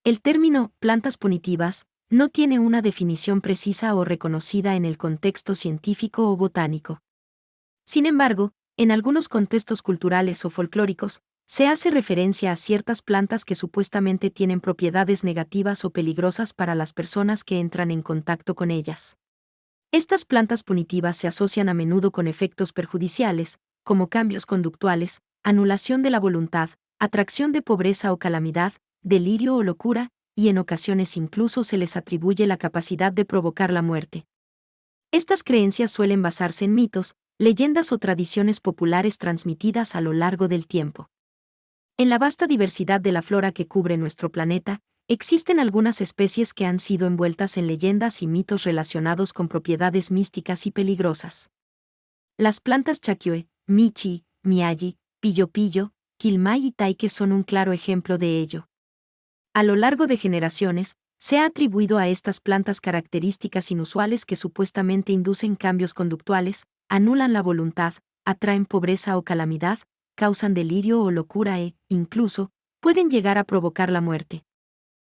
El término plantas punitivas no tiene una definición precisa o reconocida en el contexto científico o botánico. Sin embargo, en algunos contextos culturales o folclóricos, se hace referencia a ciertas plantas que supuestamente tienen propiedades negativas o peligrosas para las personas que entran en contacto con ellas. Estas plantas punitivas se asocian a menudo con efectos perjudiciales, como cambios conductuales, anulación de la voluntad, atracción de pobreza o calamidad, delirio o locura, y en ocasiones incluso se les atribuye la capacidad de provocar la muerte. Estas creencias suelen basarse en mitos, leyendas o tradiciones populares transmitidas a lo largo del tiempo. En la vasta diversidad de la flora que cubre nuestro planeta, existen algunas especies que han sido envueltas en leyendas y mitos relacionados con propiedades místicas y peligrosas. Las plantas chakyue, michi, miyagi, pillo-pillo, quilmay y taike son un claro ejemplo de ello. A lo largo de generaciones, se ha atribuido a estas plantas características inusuales que supuestamente inducen cambios conductuales, anulan la voluntad, atraen pobreza o calamidad, causan delirio o locura e, incluso, pueden llegar a provocar la muerte.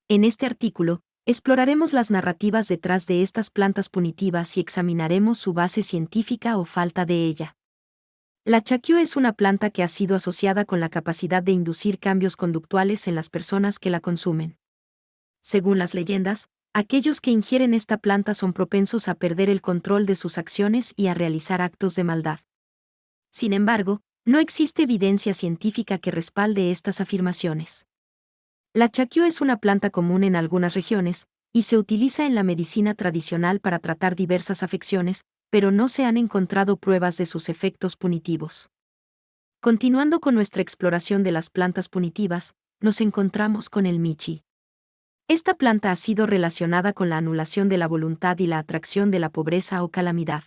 En este artículo, exploraremos las narrativas detrás de estas plantas punitivas y examinaremos su base científica o falta de ella. La chakyú es una planta que ha sido asociada con la capacidad de inducir cambios conductuales en las personas que la consumen. Según las leyendas, aquellos que ingieren esta planta son propensos a perder el control de sus acciones y a realizar actos de maldad. Sin embargo, no existe evidencia científica que respalde estas afirmaciones. La chakyú es una planta común en algunas regiones, y se utiliza en la medicina tradicional para tratar diversas afecciones, pero no se han encontrado pruebas de sus efectos punitivos. Continuando con nuestra exploración de las plantas punitivas, nos encontramos con el michi. Esta planta ha sido relacionada con la anulación de la voluntad y la atracción de la pobreza o calamidad.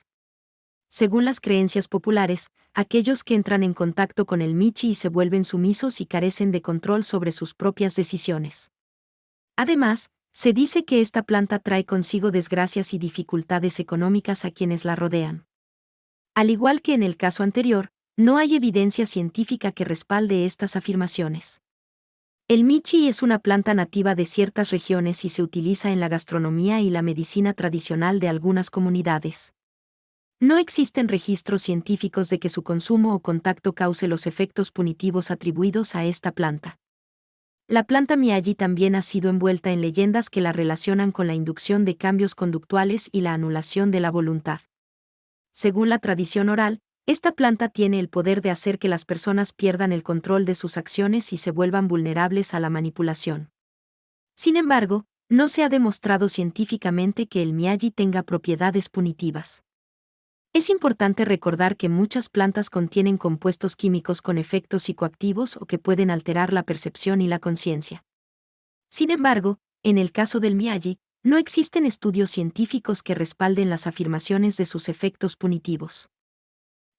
Según las creencias populares, aquellos que entran en contacto con el michi se vuelven sumisos y carecen de control sobre sus propias decisiones. Además, se dice que esta planta trae consigo desgracias y dificultades económicas a quienes la rodean. Al igual que en el caso anterior, no hay evidencia científica que respalde estas afirmaciones. El michi es una planta nativa de ciertas regiones y se utiliza en la gastronomía y la medicina tradicional de algunas comunidades. No existen registros científicos de que su consumo o contacto cause los efectos punitivos atribuidos a esta planta. La planta miyagi también ha sido envuelta en leyendas que la relacionan con la inducción de cambios conductuales y la anulación de la voluntad. Según la tradición oral, esta planta tiene el poder de hacer que las personas pierdan el control de sus acciones y se vuelvan vulnerables a la manipulación. Sin embargo, no se ha demostrado científicamente que el miyagi tenga propiedades punitivas. Es importante recordar que muchas plantas contienen compuestos químicos con efectos psicoactivos o que pueden alterar la percepción y la conciencia. Sin embargo, en el caso del miyagi, no existen estudios científicos que respalden las afirmaciones de sus efectos punitivos.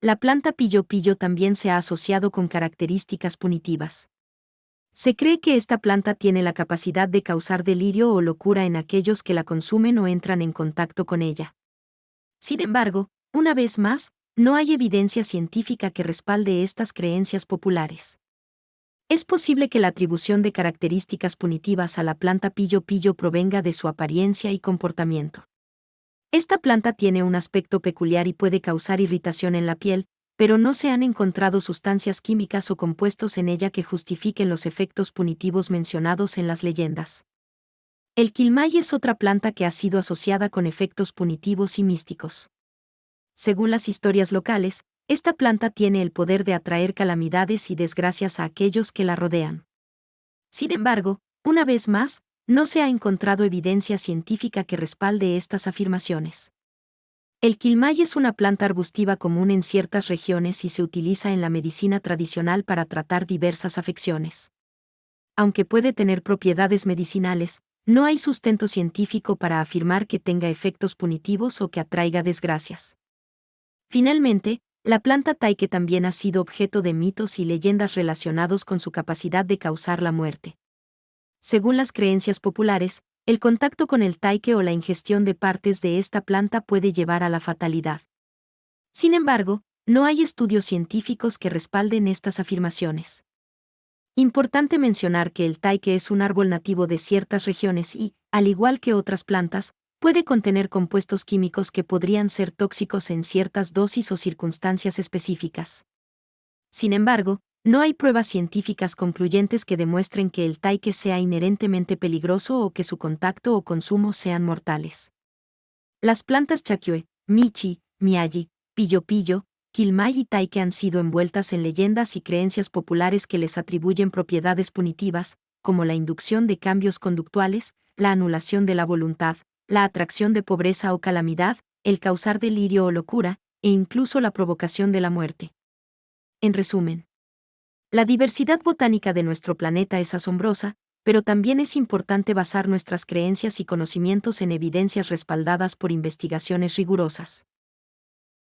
La planta pillo-pillo también se ha asociado con características punitivas. Se cree que esta planta tiene la capacidad de causar delirio o locura en aquellos que la consumen o entran en contacto con ella. Sin embargo, una vez más, no hay evidencia científica que respalde estas creencias populares. Es posible que la atribución de características punitivas a la planta pillo-pillo provenga de su apariencia y comportamiento. Esta planta tiene un aspecto peculiar y puede causar irritación en la piel, pero no se han encontrado sustancias químicas o compuestos en ella que justifiquen los efectos punitivos mencionados en las leyendas. El quilmay es otra planta que ha sido asociada con efectos punitivos y místicos. Según las historias locales, esta planta tiene el poder de atraer calamidades y desgracias a aquellos que la rodean. Sin embargo, una vez más, no se ha encontrado evidencia científica que respalde estas afirmaciones. El quilmay es una planta arbustiva común en ciertas regiones y se utiliza en la medicina tradicional para tratar diversas afecciones. Aunque puede tener propiedades medicinales, no hay sustento científico para afirmar que tenga efectos punitivos o que atraiga desgracias. Finalmente, la planta taike también ha sido objeto de mitos y leyendas relacionados con su capacidad de causar la muerte. Según las creencias populares, el contacto con el taike o la ingestión de partes de esta planta puede llevar a la fatalidad. Sin embargo, no hay estudios científicos que respalden estas afirmaciones. Importante mencionar que el taique es un árbol nativo de ciertas regiones y, al igual que otras plantas, puede contener compuestos químicos que podrían ser tóxicos en ciertas dosis o circunstancias específicas. Sin embargo, no hay pruebas científicas concluyentes que demuestren que el taique sea inherentemente peligroso o que su contacto o consumo sean mortales. Las plantas chakyue, michi, miyaji, pillo, quilmay y taique han sido envueltas en leyendas y creencias populares que les atribuyen propiedades punitivas, como la inducción de cambios conductuales, la anulación de la voluntad, la atracción de pobreza o calamidad, el causar delirio o locura, e incluso la provocación de la muerte. En resumen, la diversidad botánica de nuestro planeta es asombrosa, pero también es importante basar nuestras creencias y conocimientos en evidencias respaldadas por investigaciones rigurosas.